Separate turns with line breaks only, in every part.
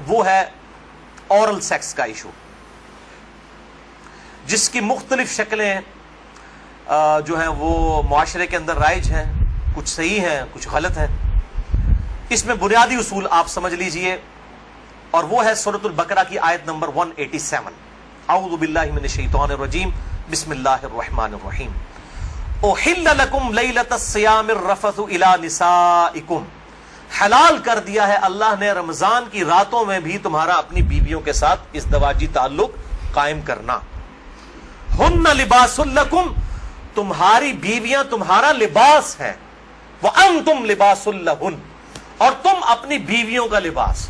وہ ہے oral sex کا ایشو، جس کی مختلف شکلیں جو ہیں وہ معاشرے کے اندر رائج ہیں، کچھ صحیح ہیں کچھ غلط ہیں۔ اس میں بنیادی اصول آپ سمجھ لیجئے، اور وہ ہے سورۃ البقرہ کی آیت نمبر 187، اعوذ باللہ من الشیطان الرجیم، بسم اللہ الرحمن الرحیم، احل لکم لیلۃ الصیام الرفث الی نسائکم، حلال کر دیا ہے اللہ نے رمضان کی راتوں میں بھی تمہارا اپنی بیویوں کے ساتھ ازدواجی تعلق قائم کرنا۔ ہن لباس لکم، تمہاری بیویاں تمہارا لباس ہیں، وانتم لباس لہن، اور تم اپنی بیویوں کا لباس۔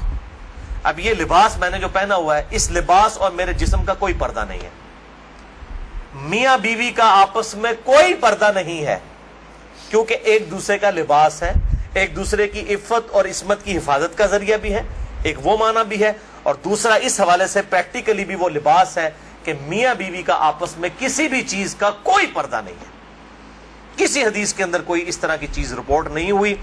اب یہ لباس میں نے جو پہنا ہوا ہے، اس لباس اور میرے جسم کا کوئی پردہ نہیں ہے، میاں بیوی کا آپس میں کوئی پردہ نہیں ہے، کیونکہ ایک دوسرے کا لباس ہے، ایک دوسرے کی عفت اور عصمت کی حفاظت کا ذریعہ بھی ہے، ایک وہ معنی بھی ہے، اور دوسرا اس حوالے سے پریکٹیکلی بھی وہ لباس ہے کہ میاں بیوی کا آپس میں کسی بھی چیز کا کوئی پردہ نہیں ہے۔ کسی حدیث کے اندر کوئی اس طرح کی چیز رپورٹ نہیں ہوئی۔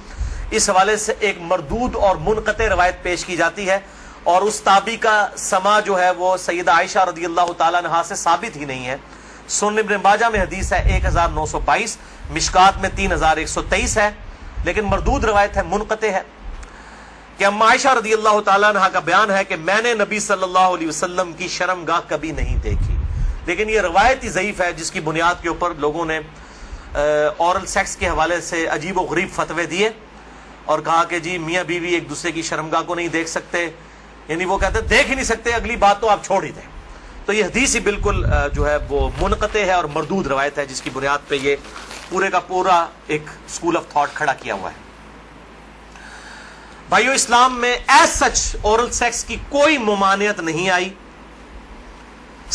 اس حوالے سے ایک مردود اور منقطع روایت پیش کی جاتی ہے، اور اس تابعی کا سما جو ہے وہ سیدہ عائشہ رضی اللہ تعالیٰ عنہا سے ثابت ہی نہیں ہے۔ سنن ابن ماجہ میں حدیث ہے 1922، مشکات میں 3123 ہے، لیکن مردود روایت ہے، منقطع ہے، کہ اما عائشہ رضی اللہ تعالیٰ عنہا کا بیان ہے کہ میں نے نبی صلی اللہ علیہ وسلم کی شرمگاہ کبھی نہیں دیکھی۔ لیکن یہ روایت ہی ضعیف ہے، جس کی بنیاد کے اوپر لوگوں نے اورل سیکس کے حوالے سے عجیب و غریب فتوے دیے، اور کہا کہ جی میاں بیوی ایک دوسرے کی شرمگاہ کو نہیں دیکھ سکتے، یعنی وہ کہتے ہیں دیکھ ہی نہیں سکتے، اگلی بات تو آپ چھوڑ ہی دیں۔ تو یہ حدیث ہی بالکل جو ہے وہ منقطع ہے اور مردود روایت ہے، جس کی بنیاد پہ یہ پورے کا پورا ایک اسکول آف تھاٹ کھڑا کیا ہوا ہے۔ بھائیو، اسلام میں ایز سچ اورل سیکس کی کوئی ممانعت نہیں آئی،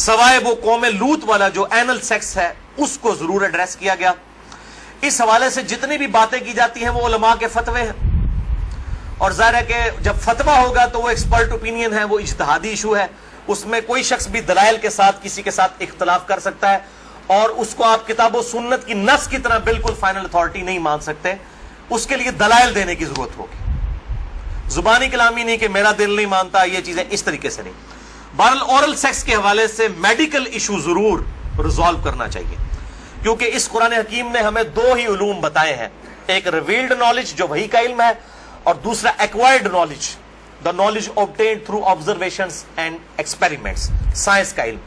سوائے وہ قوم لوط والا جو اینل سیکس ہے اس کو ضرور ایڈریس کیا گیا۔ اس حوالے سے جتنی بھی باتیں کی جاتی ہیں وہ علماء کے فتوے ہیں، اور ظاہر ہے کہ جب فتویٰ ہوگا تو وہ ایکسپرٹ اوپینین ہے، وہ اجتہادی ایشو ہے، اس میں کوئی شخص بھی دلائل کے ساتھ کسی کے ساتھ اختلاف کر سکتا ہے، اور اس کو آپ کتاب و سنت کی نص کی طرح بالکل فائنل اتھارٹی نہیں مان سکتے، اس کے لیے دلائل دینے کی ضرورت ہوگی، زبانی کلامی نہیں کہ میرا دل نہیں مانتا، یہ چیزیں اس طریقے سے نہیں۔ بہرحال اورل سیکس کے حوالے سے میڈیکل ایشو ضرور ریزالو کرنا چاہیے، کیونکہ اس قرآن حکیم نے ہمیں دو ہی علوم بتائے ہیں، ایک ریویلڈ نالج جو وحی کا علم ہے، اور دوسرا acquired knowledge, the knowledge obtained through observations and experiments، science کا علم۔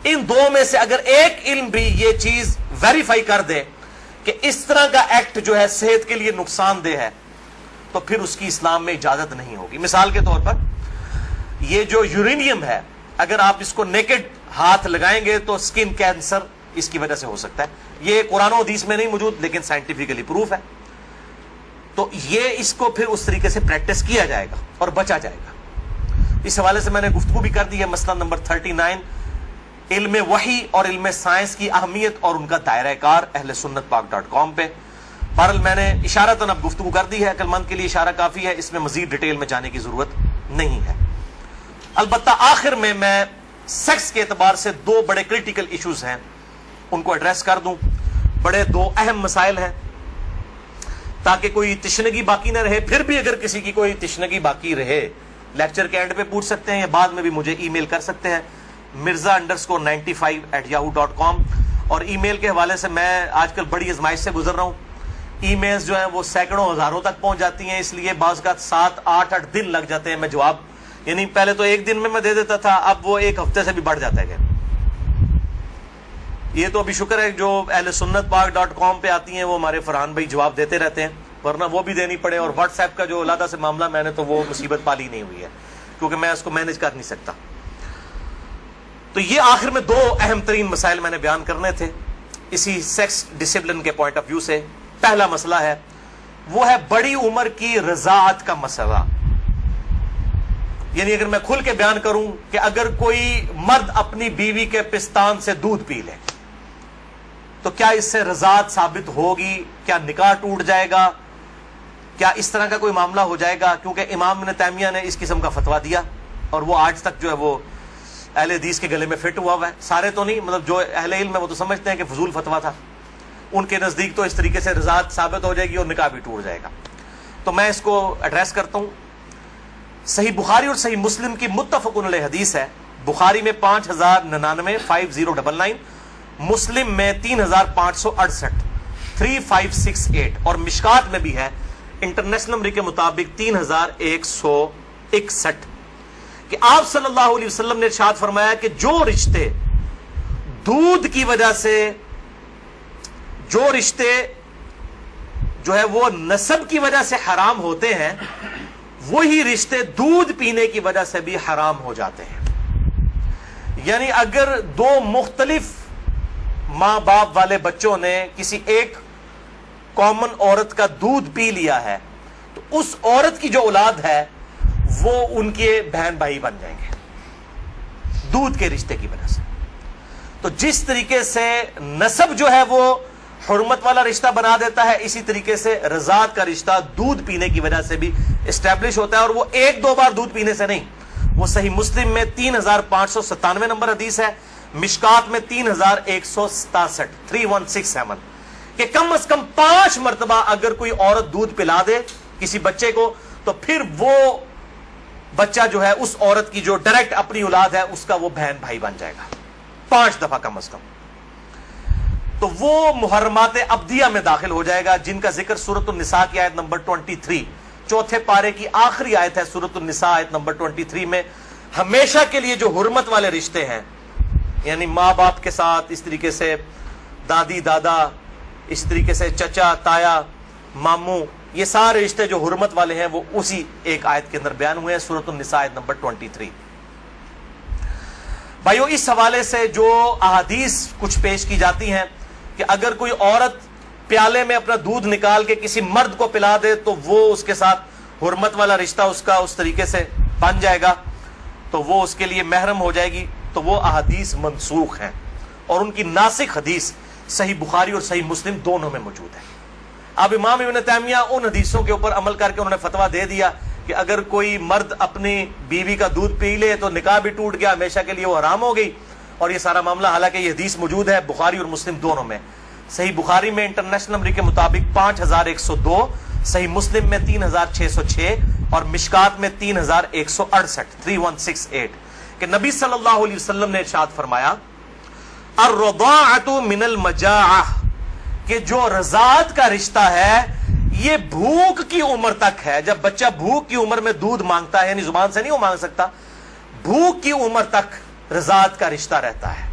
ان دو میں سے اگر ایک علم بھی یہ چیز ویریفائی کر دے کہ اس طرح کا ایکٹ جو ہے صحت کے لیے نقصان دہ ہے، تو پھر اس کی اسلام میں اجازت نہیں ہوگی۔ مثال کے طور پر یہ جو یورینیم ہے، اگر آپ اس کو نیکڈ ہاتھ لگائیں گے تو سکن کینسر اس کی وجہ سے ہو سکتا ہے، یہ قرآن و حدیث میں نہیں موجود لیکن سائنٹیفکلی پروف ہے، تو یہ اس کو پھر اس طریقے سے پریکٹس کیا جائے گا اور بچا جائے گا۔ اس حوالے سے میں نے گفتگو بھی کر دی ہے، مسئلہ نمبر 39، علم وحی اور علم سائنس کی اہمیت اور ان کا دائرہ کار، اہل سنت پاک.com پہ۔ بہرحال میں نے اشارتاً اب گفتگو کر دی ہے، عقل مند کے لیے اشارہ کافی ہے، اس میں مزید ڈیٹیل میں جانے کی ضرورت نہیں ہے۔ البتہ آخر میں سیکس کے اعتبار سے دو بڑے کریٹیکل ایشوز ہیں، ان کو ایڈریس کر دوں۔ بڑے دو اہم مسائل ہیں، تاکہ کوئی تشنگی باقی نہ رہے۔ پھر بھی اگر کسی کی کوئی تشنگی باقی رہے، لیکچر کے اینڈ پہ پوچھ سکتے ہیں، یا بعد میں بھی مجھے ای میل کر سکتے ہیں، mirza_95@yahoo.com۔ اور ای میل کے حوالے سے میں آج کل بڑی آزمائش سے گزر رہا ہوں، ای میلز جو ہیں وہ سینکڑوں ہزاروں تک پہنچ جاتی ہیں، اس لیے بعض کا 7-8 دن لگ جاتے ہیں میں جواب، یعنی پہلے تو ایک دن میں دے دیتا تھا، اب وہ ایک ہفتے سے بھی بڑھ جاتا ہے۔ یہ تو ابھی شکر ہے جو اہل سنت پاک.com پہ آتی ہیں وہ ہمارے فرحان بھائی جواب دیتے رہتے ہیں، ورنہ وہ بھی دینی پڑے، اور واٹس ایپ کا جو علیحدہ سے معاملہ میں نے تو وہ مصیبت پالی نہیں ہوئی ہے، کیونکہ میں اس کو مینج کر نہیں سکتا۔ تو یہ آخر میں دو اہم ترین مسائل میں نے بیان کرنے تھے اسی سیکس ڈسپلن کے پوائنٹ آف ویو سے۔ پہلا مسئلہ ہے وہ ہے بڑی عمر کی رضاعت کا مسئلہ، یعنی اگر میں کھل کے بیان کروں کہ اگر کوئی مرد اپنی بیوی کے پستان سے دودھ پی لے تو کیا اس سے رضاعت ثابت ہوگی، کیا نکاح ٹوٹ جائے گا، کیا اس طرح کا کوئی معاملہ ہو جائے گا؟ کیونکہ امام ابن تیمیہ نے اس قسم کا فتویٰ دیا، اور وہ آج تک جو ہے وہ اہل حدیث کے گلے میں فٹ ہوا ہے۔ سارے تو نہیں، مطلب جو اہل علم ہے وہ تو سمجھتے ہیں کہ فضول فتویٰ تھا، ان کے نزدیک تو اس طریقے سے رضاعت ثابت ہو جائے گی اور نکاح بھی ٹوٹ جائے گا۔ تو میں اس کو ایڈریس کرتا ہوں۔ صحیح بخاری اور صحیح مسلم کی متفقن علیہ حدیث ہے. بخاری میں 5099 5099، مسلم میں 3568 3568، اور مشکات میں بھی ہے انٹرنیشنل نمبر کے مطابق 3161، کہ آپ صلی اللہ علیہ وسلم نے ارشاد فرمایا کہ جو رشتے دودھ کی وجہ سے، جو رشتے جو ہے وہ نسب کی وجہ سے حرام ہوتے ہیں، وہی رشتے دودھ پینے کی وجہ سے بھی حرام ہو جاتے ہیں. یعنی اگر دو مختلف ماں باپ والے بچوں نے کسی ایک کامن عورت کا دودھ پی لیا ہے تو اس عورت کی جو اولاد ہے وہ ان کے بہن بھائی بن جائیں گے دودھ کے رشتے کی وجہ سے. تو جس طریقے سے نسب جو ہے وہ حرمت والا رشتہ بنا دیتا ہے، اسی طریقے سے رضاعت کا رشتہ دودھ پینے کی وجہ سے بھی اسٹیبلش ہوتا ہے، اور وہ ایک دو بار دودھ پینے سے نہیں. وہ صحیح مسلم میں 3597 نمبر حدیث ہے، مشکات میں 3167 3167، کہ کم از کم 5 مرتبہ اگر کوئی عورت دودھ پلا دے کسی بچے کو تو پھر وہ بچہ جو ہے اس عورت کی جو ڈائریکٹ اپنی اولاد ہے اس کا وہ بہن بھائی بن جائے گا 5 دفعہ کم از کم. تو وہ محرمات ابدیہ میں داخل ہو جائے گا جن کا ذکر سورۃ النساء کی آیت نمبر 23، چوتھے پارے کی آخری آیت ہے سورۃ النساء آیت نمبر 23 میں. ہمیشہ کے لیے جو حرمت والے رشتے ہیں، یعنی ماں باپ کے ساتھ، اس طریقے سے دادی دادا، اس طریقے سے چچا تایا ماموں، یہ سارے رشتے جو حرمت والے ہیں وہ اسی ایک آیت کے اندر بیان ہوئے ہیں سورۃ النساء آیت نمبر 23. بھائیو، اس حوالے سے جو احادیث کچھ پیش کی جاتی ہیں کہ اگر کوئی عورت پیالے میں اپنا دودھ نکال کے کسی مرد کو پلا دے تو وہ اس کے ساتھ حرمت والا رشتہ اس کا اس طریقے سے بن جائے گا، تو وہ اس کے لیے محرم ہو جائے گی. تو وہ احادیث منسوخ ہیں اور ان کی ناسخ حدیث صحیح بخاری اور صحیح مسلم دونوں میں موجود ہے. اب امام ابن تیمیہ ان حدیثوں کے اوپر عمل کر کے انہوں نے فتویٰ دے دیا کہ اگر کوئی مرد اپنی بیوی کا دودھ پی لے تو نکاح بھی ٹوٹ گیا، ہمیشہ کے لیے وہ حرام ہو گئی. اور یہ سارا معاملہ، حالانکہ یہ حدیث موجود ہے بخاری اور مسلم دونوں میں. صحیح بخاری میں انٹرنیشنل نمبر کے مطابق 5102، صحیح مسلم میں 3606، اور مشکات میں 3168 3168، کہ نبی صلی اللہ علیہ وسلم نے ارشاد فرمایا الرضاعۃ من المجاعہ، کہ جو رضاعت کا رشتہ ہے یہ بھوک کی عمر تک ہے. جب بچہ بھوک کی عمر میں دودھ مانگتا ہے، یعنی زبان سے نہیں وہ مانگ سکتا، بھوک کی عمر تک رضاعت کا رشتہ رہتا ہے.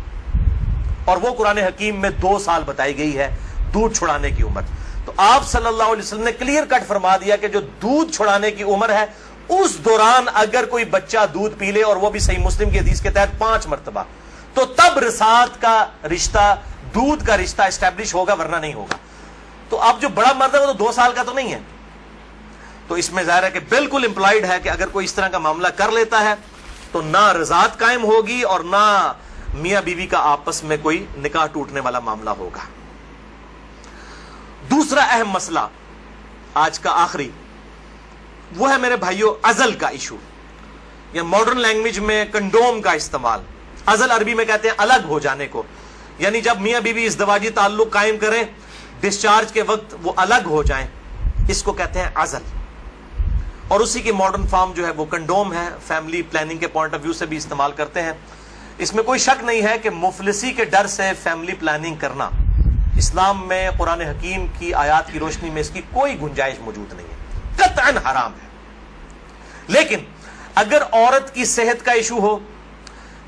اور وہ قرآن حکیم میں 2 سال بتائی گئی ہے دودھ چھڑانے کی عمر. تو آپ صلی اللہ علیہ وسلم نے کلیئر کٹ فرما دیا کہ جو دودھ چھڑانے کی عمر ہے اس دوران اگر کوئی بچہ دودھ پی لے، اور وہ بھی صحیح مسلم کی حدیث کے تحت 5 مرتبہ، تو تب رضاعت کا رشتہ، دودھ کا رشتہ اسٹیبلش ہوگا، ورنہ نہیں ہوگا. تو اب جو بڑا مرد ہے وہ تو 2 سال کا تو نہیں ہے. تو اس میں ظاہر ہے کہ بالکل امپلائڈ ہے کہ اگر کوئی اس طرح کا معاملہ کر لیتا ہے تو نہ رضاعت قائم ہوگی اور نہ میاں بیوی کا آپس میں کوئی نکاح ٹوٹنے والا معاملہ ہوگا. دوسرا اہم مسئلہ آج کا آخری وہ ہے میرے بھائیوں عزل کا ایشو، یا ماڈرن لینگویج میں کنڈوم کا استعمال. عزل عربی میں کہتے ہیں الگ ہو جانے کو، یعنی جب میاں بیوی ازدواجی تعلق قائم کریں، ڈسچارج کے وقت وہ الگ ہو جائیں، اس کو کہتے ہیں عزل. اور اسی کی ماڈرن فارم جو ہے وہ کنڈوم ہے. فیملی پلاننگ کے پوائنٹ آف ویو سے بھی استعمال کرتے ہیں. اس میں کوئی شک نہیں ہے کہ مفلسی کے ڈر سے فیملی پلاننگ کرنا اسلام میں قرآن حکیم کی آیات کی روشنی میں اس کی کوئی گنجائش موجود نہیں ہے، قطعاً حرام ہے. لیکن اگر عورت کی صحت کا ایشو ہو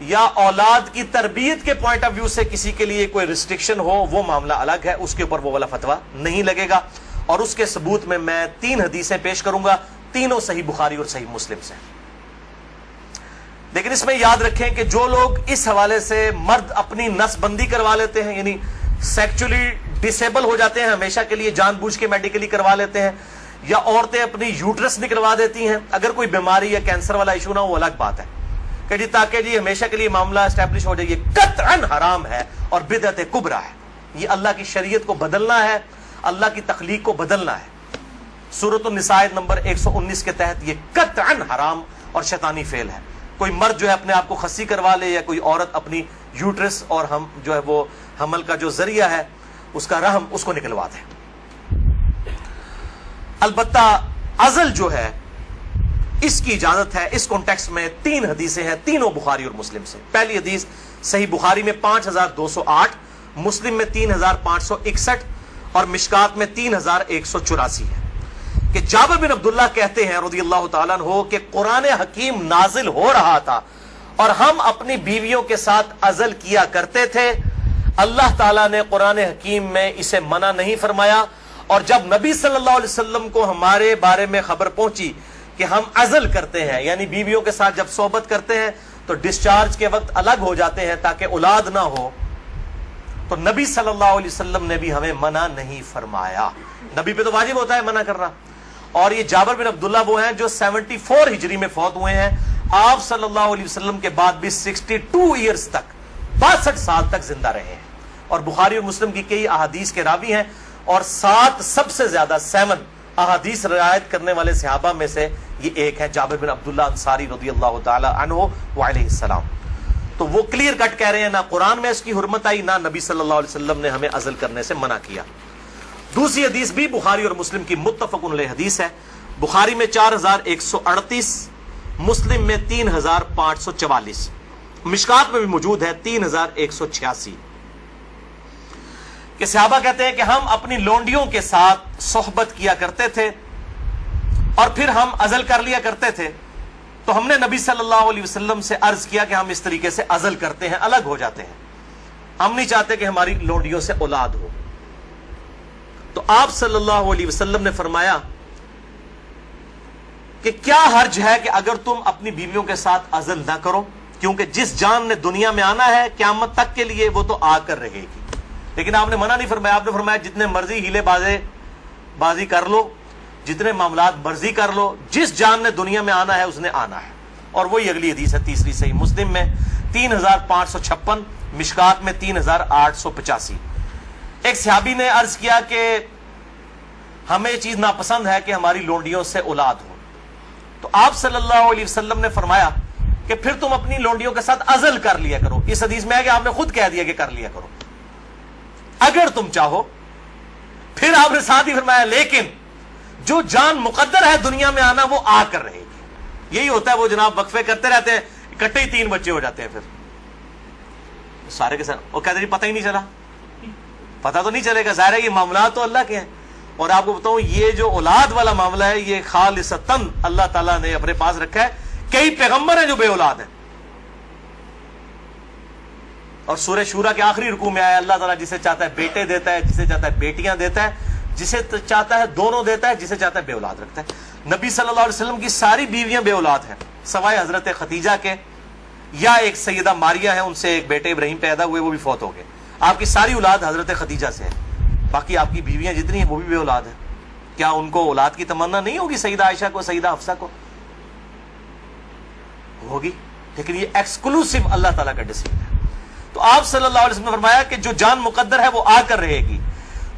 یا اولاد کی تربیت کے پوائنٹ آف ویو سے کسی کے لیے کوئی ریسٹرکشن ہو، وہ معاملہ الگ ہے، اس کے اوپر وہ والا فتویٰ نہیں لگے گا. اور اس کے ثبوت میں 3 حدیثیں پیش کروں گا، تینوں صحیح بخاری اور صحیح مسلم سے. لیکن اس میں یاد رکھیں کہ جو لوگ اس حوالے سے مرد اپنی نس بندی کروا لیتے ہیں، یعنی سیکچولی ڈسیبل ہو جاتے ہیں ہمیشہ کے لیے، جان بوجھ کے میڈیکلی کروا لیتے ہیں، یا عورتیں اپنی یوٹرس نکلوا دیتی ہیں، اگر کوئی بیماری یا کینسر والا ایشو نہ ہو وہ الگ بات ہے کہ جی تاکہ جی ہمیشہ کے لیے معاملہ اسٹیبلش ہو جائے، یہ قطعاً حرام ہے اور بدعت کبریٰ ہے. یہ اللہ کی شریعت کو بدلنا ہے، اللہ کی تخلیق کو بدلنا ہے. سورۃ النساء نمبر 119 کے تحت یہ قطعاً حرام اور شیطانی فعل ہے. کوئی مرد جو ہے اپنے آپ کو خصی کروا لے، یا کوئی عورت اپنی یوٹرس اور ہم جو ہے وہ حمل کا جو ذریعہ ہے اس کا رحم اس کو نکلوا دے. البتہ عزل جو ہے اس کی اجازت ہے. اس کانٹیکسٹ میں 3 حدیثیں ہیں, تینوں بخاری اور مسلم سے. پہلی حدیث صحیح بخاری میں 5208, مسلم میں 3561 اور مشکات میں 3184 ہے کہ جابر بن عبداللہ کہتے ہیں رضی اللہ تعالیٰ عنہ کہ قرآن حکیم نازل ہو رہا تھا اور ہم اپنی بیویوں کے ساتھ عزل کیا کرتے تھے. اللہ تعالیٰ نے قرآن حکیم میں اسے منع نہیں فرمایا, اور جب نبی صلی اللہ علیہ وسلم کو ہمارے بارے میں خبر پہنچی کہ ہم عزل کرتے ہیں, یعنی بیویوں کے ساتھ جب صحبت کرتے ہیں تو ڈسچارج کے وقت الگ ہو جاتے ہیں تاکہ اولاد نہ ہو, تو نبی صلی اللہ علیہ وسلم نے بھی ہمیں منع نہیں فرمایا. نبی پہ تو واجب ہوتا ہے منع کرنا. اور یہ جابر بن عبداللہ وہ ہیں جو 74 ہجری میں فوت ہوئے ہیں. آپ صلی اللہ علیہ وسلم کے بعد بھی 62 ایئرز تک, 62 سال تک زندہ رہے ہیں, اور بخاری اور مسلم کی کئی احادیث کے راوی ہیں, اور 7 سب سے زیادہ 7 احادیث روایت کرنے والے صحابہ میں سے یہ ایک ہے, جابر بن عبداللہ انصاری رضی اللہ تعالی عنہ وعلیہ السلام. تو وہ کلیئر کٹ کہہ رہے ہیں نہ قرآن میں اس کی حرمت آئی, نہ نبی صلی اللہ علیہ وسلم نے ہمیں عزل کرنے سے منع کیا. دوسری حدیث بھی بخاری اور مسلم کی متفق علیہ حدیث ہے. بخاری میں 4138, مسلم میں 3544, مشکات میں بھی موجود ہے 3186 کہ صحابہ کہتے ہیں کہ ہم اپنی لونڈیوں کے ساتھ صحبت کیا کرتے تھے اور پھر ہم عزل کر لیا کرتے تھے. تو ہم نے نبی صلی اللہ علیہ وسلم سے عرض کیا کہ ہم اس طریقے سے عزل کرتے ہیں, الگ ہو جاتے ہیں, ہم نہیں چاہتے کہ ہماری لونڈیوں سے اولاد ہو. تو آپ صلی اللہ علیہ وسلم نے فرمایا کہ کیا حرج ہے کہ اگر تم اپنی بیویوں کے ساتھ عزل نہ کرو, کیونکہ جس جان نے دنیا میں آنا ہے قیامت تک کے لیے وہ تو آ کر رہے گی. لیکن آپ نے منع نہیں فرمایا, آپ نے فرمایا جتنے مرضی ہیلے بازی کر لو, جتنے معاملات مرضی کر لو, جس جان نے دنیا میں آنا ہے اس نے آنا ہے. اور وہی اگلی حدیث ہے تیسری صحیح مسلم میں 3556, مشکات میں 3885. ایک صحابی نے عرض کیا کہ ہمیں یہ چیز ناپسند ہے کہ ہماری لونڈیوں سے اولاد ہو. تو آپ صلی اللہ علیہ وسلم نے فرمایا کہ پھر تم اپنی لونڈیوں کے ساتھ عزل کر لیا کرو. اس حدیث میں ہے کہ آپ نے خود کہہ دیا کہ کر لیا کرو اگر تم چاہو. پھر آپ نے ساتھ ہی فرمایا لیکن جو جان مقدر ہے دنیا میں آنا وہ آ کر رہے گی. یہی ہوتا ہے, وہ جناب وقفے کرتے رہتے ہیں, اکٹھے ہی 3 بچے ہو جاتے ہیں, پھر سارے کے ساتھ وہ کہتے ہیں پتہ ہی نہیں چلا. پتہ تو نہیں چلے گا, ظاہر ہے یہ معاملات تو اللہ کے ہیں. اور آپ کو بتاؤں یہ جو اولاد والا معاملہ ہے یہ خالصتاً اللہ تعالیٰ نے اپنے پاس رکھا ہے. کئی پیغمبر ہیں جو بے اولاد ہیں, اور سورہ شورا کے آخری رکوع میں آیا اللہ تعالیٰ جسے چاہتا ہے بیٹے دیتا ہے, جسے چاہتا ہے بیٹیاں دیتا ہے, جسے چاہتا ہے دونوں دیتا ہے, جسے چاہتا ہے بے اولاد رکھتا ہے. نبی صلی اللہ علیہ وسلم کی ساری بیویاں بے اولاد ہیں سوائے حضرت خدیجہ کے, یا ایک سیدہ ماریہ ہیں, ان سے ایک بیٹے ابراہیم پیدا ہوئے, وہ بھی فوت ہو گئے. آپ کی ساری اولاد حضرت خدیجہ سے ہے, باقی آپ کی بیویاں جتنی ہیں وہ بھی بے اولاد ہیں. کیا ان کو اولاد کی تمنا نہیں ہوگی؟ سیدہ عائشہ کو, سیدہ حفصہ کو ہوگی, لیکن یہ ایکسکلوسیو اللہ تعالیٰ کا ڈیسیجن ہے. تو آپ صلی اللہ علیہ وسلم نے فرمایا کہ جو جان مقدر ہے وہ آ کر رہے گی.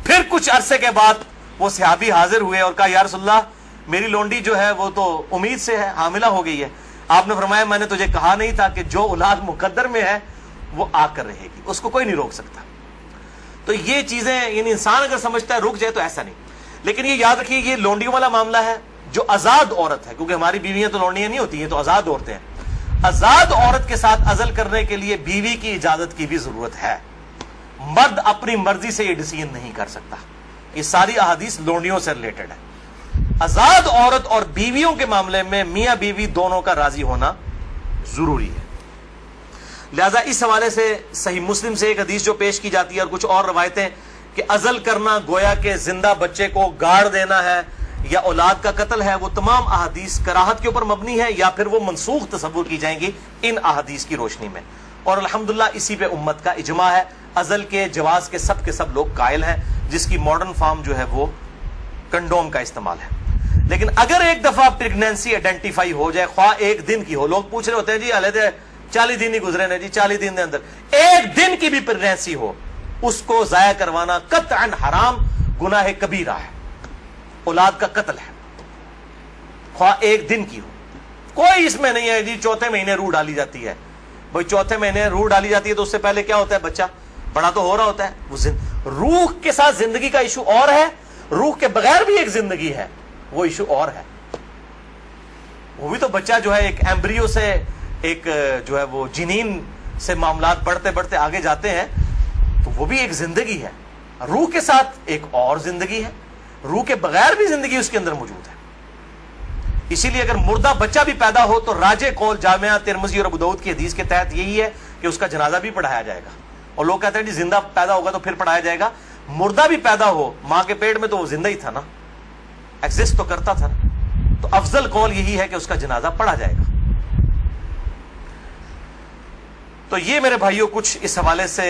پھر کچھ عرصے کے بعد وہ صحابی حاضر ہوئے اور کہا یا رسول اللہ میری لونڈی جو ہے وہ تو امید سے ہے, حاملہ ہو گئی ہے. آپ نے فرمایا میں نے تجھے کہا نہیں تھا کہ جو اولاد مقدر میں ہے وہ آ کر رہے گی, اس کو کوئی نہیں روک سکتا. تو یہ چیزیں یعنی انسان اگر سمجھتا ہے رک جائے تو ایسا نہیں. لیکن یہ یاد رکھیے یہ لونڈیوں والا معاملہ ہے جو آزاد عورت ہے, کیونکہ ہماری بیویاں تو لونڈیاں نہیں ہوتی ہیں, تو آزاد عورتیں ہیں. آزاد عورت کے ساتھ عزل کرنے کے لیے بیوی کی اجازت کی بھی ضرورت ہے. مرد اپنی مرضی سے یہ ڈیسیژن نہیں کر سکتا. یہ ساری احادیث لونڈیوں سے ریلیٹڈ ہے. آزاد عورت اور بیویوں کے معاملے میں میاں بیوی دونوں کا راضی ہونا ضروری ہے. لہذا اس حوالے سے صحیح مسلم سے ایک حدیث جو پیش کی جاتی ہے اور کچھ اور روایتیں کہ عزل کرنا گویا کہ زندہ بچے کو گاڑ دینا ہے یا اولاد کا قتل ہے, وہ تمام احادیث کراہت کے اوپر مبنی ہے یا پھر وہ منسوخ تصور کی جائیں گی ان احادیث کی روشنی میں. اور الحمدللہ اسی پہ امت کا اجماع ہے. عزل کے جواز کے سب لوگ قائل ہیں, جس کی ماڈرن فارم جو ہے وہ کنڈوم کا استعمال ہے. لیکن اگر ایک دفعہ پریگنینسی آئیڈینٹیفائی ہو جائے, خواہ ایک دن کی ہو, لوگ پوچھ رہے ہوتے ہیں جی علیحدہ 40 دن ہی گزرے نے جی, 40 دن کے اندر ایک دن کی بھی پریگنینسی ہو, اس کو ضائع کروانا قطعاً حرام گناہ کبیرہ ہے, اولاد کا قتل ہے, خواہ ایک دن کی ہو. کوئی اس میں نہیں ہے جی چوتھے مہینے روح ڈالی جاتی ہے. بھائی چوتھے مہینے روح ڈالی جاتی ہے تو اس سے پہلے کیا ہوتا ہے, بچہ بڑا تو ہو رہا ہوتا ہے. وہ روح کے ساتھ زندگی کا ایشو اور ہے, روح کے بغیر بھی ایک زندگی ہے, وہ ایشو اور ہے. وہ بھی تو بچہ جو ہے ایک ایمبریو سے ایک جو ہے وہ جنین سے معاملات بڑھتے بڑھتے آگے جاتے ہیں، تو وہ بھی ایک زندگی ہے، روح کے ساتھ ایک اور زندگی ہے، روح کے بغیر بھی زندگی اس کے اندر موجود ہے۔ اسی لیے اگر مردہ بچہ بھی پیدا ہو تو راجح قول جامعہ ترمذی اور ابو داؤد کی حدیث کے تحت یہی ہے کہ اس کا جنازہ بھی پڑھایا جائے گا۔ اور لوگ کہتے ہیں جی زندہ پیدا ہوگا تو پھر پڑھایا جائے گا، مردہ بھی پیدا ہو ماں کے پیٹ میں تو وہ زندہ ہی تھا نا، ایگزسٹ تو کرتا تھا نا، تو افضل قول یہی ہے کہ اس کا جنازہ پڑھا جائے گا۔ تو یہ میرے بھائیوں کچھ اس حوالے سے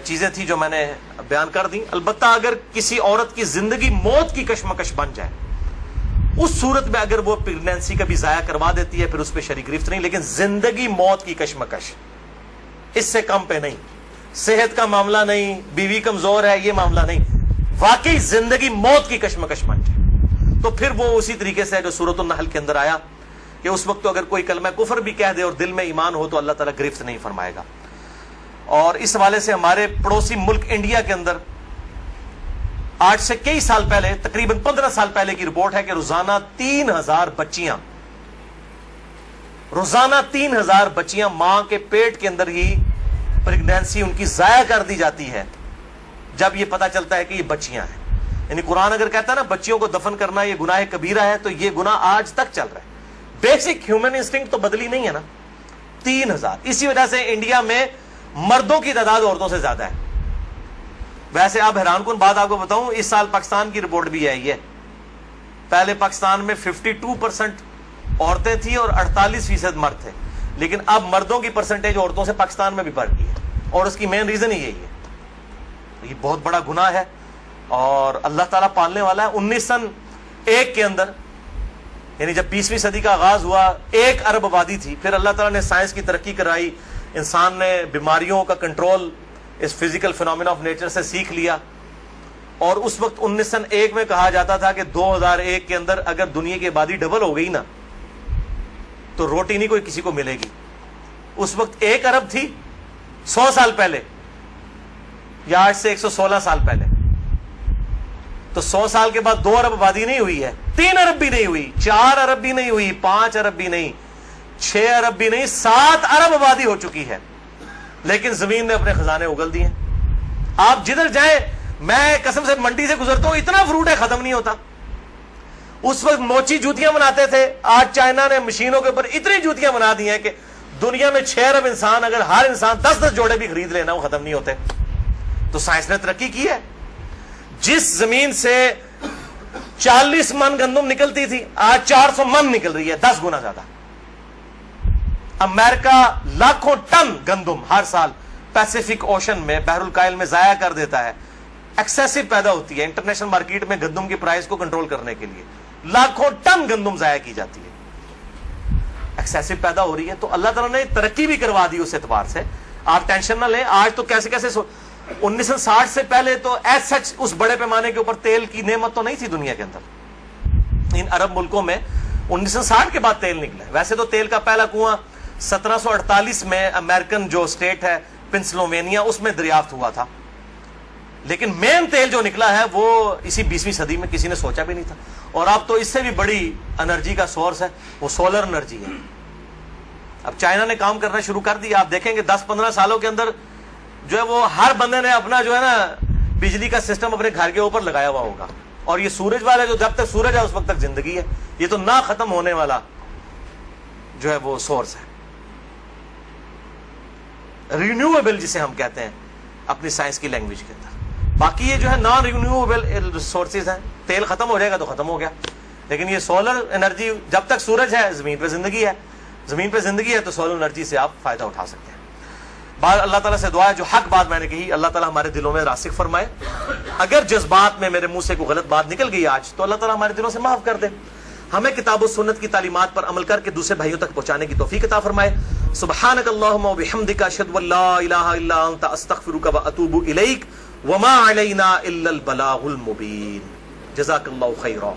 چیزیں تھی جو میں نے بیان کر دی۔ البتہ اگر کسی عورت کی زندگی موت کی کشمکش بن جائے، اس صورت میں اگر وہ پریگنینسی کا بھی ضائع کروا دیتی ہے پھر اس پہ شرع گرفت نہیں، لیکن زندگی موت کی کشمکش اس سے کم پہ نہیں، صحت کا معاملہ نہیں، بیوی کمزور ہے یہ معاملہ نہیں، واقعی زندگی موت کی کشمکش بن جائے تو پھر وہ اسی طریقے سے جو سورۃ النحل کے اندر آیا کہ اس وقت تو اگر کوئی کلمہ کفر بھی کہہ دے اور دل میں ایمان ہو تو اللہ تعالیٰ گرفت نہیں فرمائے گا۔ اور اس حوالے سے ہمارے پڑوسی ملک انڈیا کے اندر آج سے کئی سال پہلے، تقریباً 15 سال پہلے کی رپورٹ ہے کہ روزانہ 3000 بچیاں ماں کے پیٹ کے اندر ہی پریگنینسی ان کی ضائع کر دی جاتی ہے جب یہ پتا چلتا ہے کہ یہ بچیاں ہیں۔ یعنی قرآن اگر کہتا ہے نا بچیوں کو دفن کرنا یہ گناہ کبیرہ ہے، تو یہ گناہ آج تک چل رہا ہے۔ بیسک ہیومن انسٹنکٹ تو بدلی نہیں ہے نا۔ 3000، اسی وجہ سے انڈیا میں مردوں کی تعداد عورتوں سے زیادہ ہے۔ ویسے آپ حیران کن بات آپ کو بتاؤں، اس سال پاکستان کی رپورٹ بھی آئی ہے، پہلے پاکستان میں 52% عورتیں تھیں اور 48% مرد تھے، لیکن اب مردوں کی پرسنٹیج عورتوں سے پاکستان میں بھی بڑھ گئی ہے، اور اس کی مین ریزن ہی یہی ہے۔ یہ بہت بڑا گناہ ہے اور اللہ تعالیٰ پالنے والا ہے۔ 1901 کے اندر، یعنی جب 20ویں صدی کا آغاز ہوا، 1 ارب آبادی تھی، پھر اللہ تعالیٰ نے سائنس کی ترقی کرائی، انسان نے بیماریوں کا کنٹرول اس فزیکل فینومینا آف نیچر سے سیکھ لیا، اور اس وقت 1901 میں کہا جاتا تھا کہ 2001 کے اندر اگر دنیا کی آبادی ڈبل ہو گئی نا تو روٹی نہیں کوئی کسی کو ملے گی۔ اس وقت 1 ارب تھی 100 سال پہلے، یا آج سے 116 سال پہلے، تو 100 سال کے بعد 2 ارب آبادی نہیں ہوئی ہے، 3 ارب بھی نہیں ہوئی، 4 ارب بھی نہیں ہوئی، 5 ارب بھی نہیں، 6 ارب بھی نہیں، 7 ارب آبادی ہو چکی ہے، لیکن زمین نے اپنے خزانے اگل دیے۔ آپ جدھر جائیں، میں قسم سے منڈی سے گزرتا ہوں، اتنا فروٹ ہے ختم نہیں ہوتا۔ اس وقت موچی جوتیاں بناتے تھے، آج چائنا نے مشینوں کے اوپر اتنی جوتیاں بنا دی ہیں کہ دنیا میں 6 ارب انسان، اگر ہر انسان 10-10 جوڑے بھی خرید لینا وہ ختم نہیں ہوتے۔ تو سائنس نے ترقی کی ہے۔ جس زمین سے 40 من گندم نکلتی تھی آج 400 من نکل رہی ہے، 10 گنا زیادہ۔ امریکہ لاکھوں ٹن گندم ہر سال پیسیفک اوشن میں، بحر الکاہل میں ضائع کر دیتا ہے، ایکسیسو پیدا ہوتی ہے۔ انٹرنیشنل مارکیٹ میں گندم کی پرائز کو کنٹرول کرنے کے لیے لاکھوں ٹن گندم ضائع کی جاتی ہے، ایکسیسو پیدا ہو رہی ہے۔ تو اللہ تعالیٰ نے ترقی بھی کروا دی اس اعتبار سے، آپ ٹینشن نہ لیں۔ آج تو کیسے 1960 سے پہلے تو ایز سچ اس بڑے پیمانے کے اوپر تیل کی نعمت تو نہیں تھی دنیا کے اندر۔ ان عرب ملکوں میں 1960 کے بعد تیل نکلا ہے۔ ویسے تو تیل کا پہلا کنواں 1748 میں امریکن جو اسٹیٹ ہے پنسلوینیا، اس میں دریافت ہوا تھا، لیکن مین تیل جو نکلا ہے وہ اسی 20ویں صدی میں، کسی نے سوچا بھی نہیں تھا۔ اور اب تو اس سے بھی بڑی انرجی کا سورس ہے، وہ سولر انرجی ہے۔ اب چائنا نے کام کرنا شروع کر دیا، آپ دیکھیں گے 10-15 سالوں کے اندر جو ہے وہ ہر بندے نے اپنا جو ہے نا بجلی کا سسٹم اپنے گھر کے اوپر لگایا ہوا ہوگا۔ اور یہ سورج والا جو جب تک سورج ہے اس وقت تک زندگی ہے، یہ تو نہ ختم ہونے والا جو ہے وہ سورس ہے، رینیویبل جسے ہم کہتے ہیں اپنی سائنس کی لینگویج کے اندر۔ باقی یہ جو ہے نان رینیویبل ریسورسز ہیں، تیل ختم ہو جائے گا تو ختم ہو گیا، لیکن یہ سولر انرجی جب تک سورج ہے زمین پہ زندگی ہے، زمین پہ زندگی ہے تو سولر انرجی سے آپ فائدہ اٹھا سکتے ہیں۔ بات اللہ تعالیٰ سے دعا ہے جو حق بات میں نے کہی اللہ تعالیٰ ہمارے دلوں میں راسخ فرمائے۔ اگر جذبات میں میرے منہ سے کوئی غلط بات نکل گئی آج تو اللہ تعالیٰ ہمارے دلوں سے معاف کر دے، ہمیں کتاب و سنت کی تعلیمات پر عمل کر کے دوسرے بھائیوں تک پہنچانے کی توفیق عطا فرمائے۔ سبحانک اللہم و بحمدک، اشہد ان لا الہ الا انت، استغفرک و اتوب الیک، وما علینا الا البلاغ المبین۔ جزاک اللہ خیرا۔